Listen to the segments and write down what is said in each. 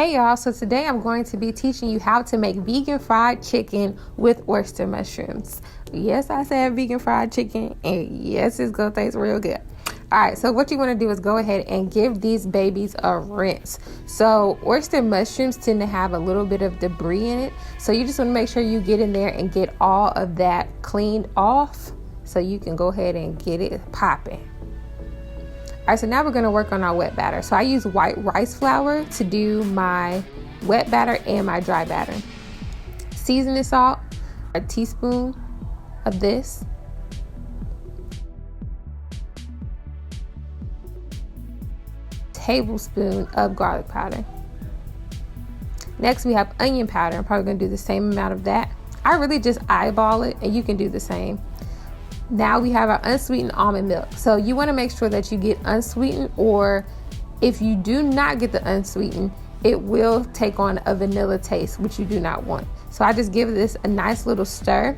Hey y'all, so today I'm going to be teaching you how to make vegan fried chicken with oyster mushrooms. Yes, I said vegan fried chicken, and yes, it's gonna taste real good. Alright, so what you want to do is go ahead and give these babies a rinse. So oyster mushrooms tend to have a little bit of debris in it, so you just want to make sure you get in there and get all of that cleaned off so you can go ahead and get it popping. Alright, so now we're going to work on our wet batter. So I use white rice flour to do my wet batter and my dry batter. Seasoning salt, a teaspoon of this. Tablespoon of garlic powder. Next we have onion powder. I'm probably going to do the same amount of that. I really just eyeball it, and you can do the same. Now we have our unsweetened almond milk. So you want to make sure that you get unsweetened, or if you do not get the unsweetened, it will take on a vanilla taste, which you do not want. So I just give this a nice little stir,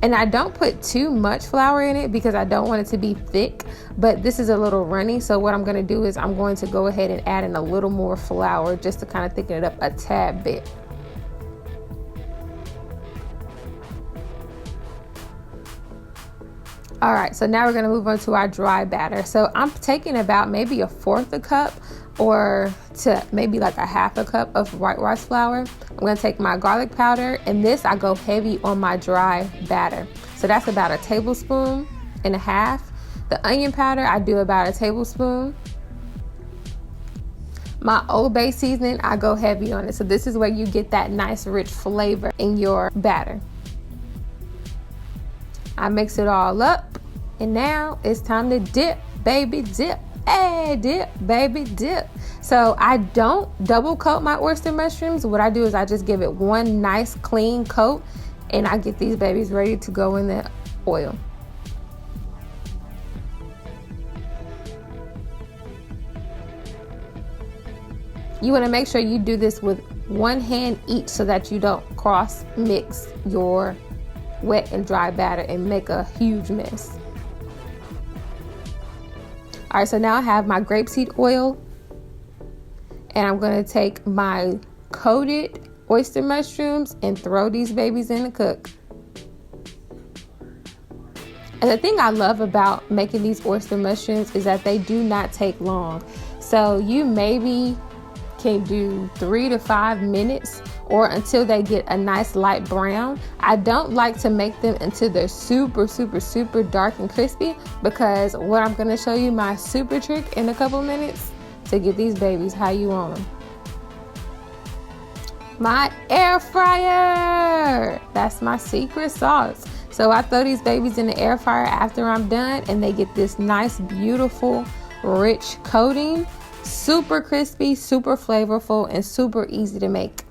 and I don't put too much flour in it because I don't want it to be thick, but this is a little runny. So what I'm going to do is I'm going to go ahead and add in a little more flour just to kind of thicken it up a tad bit. All right, so now we're gonna move on to our dry batter. So I'm taking about maybe 1/4 cup or to maybe like 1/2 cup of white rice flour. I'm gonna take my garlic powder, and this I go heavy on my dry batter. So that's about 1.5 tablespoons. The onion powder, I do about 1 tablespoon. My Old Bay seasoning, I go heavy on it. So this is where you get that nice rich flavor in your batter. I mix it all up, and now it's time to dip, baby, dip. Hey, dip, baby, dip. So I don't double coat my oyster mushrooms. What I do is I just give it one nice clean coat, and I get these babies ready to go in the oil. You want to make sure you do this with one hand each so that you don't cross mix your wet and dry batter and make a huge mess. All right, so now I have my grapeseed oil, and I'm going to take my coated oyster mushrooms and throw these babies in the cook. And the thing I love about making these oyster mushrooms is that they do not take long. So you maybe can do 3 to 5 minutes, or until they get a nice light brown. I don't like to make them until they're super dark and crispy, because what I'm going to show you, my super trick in a couple minutes to get these babies how you want them. My air fryer, that's my secret sauce. So I throw these babies in the air fryer after I'm done, and they get this nice, beautiful, rich coating. Super crispy, super flavorful, and super easy to make.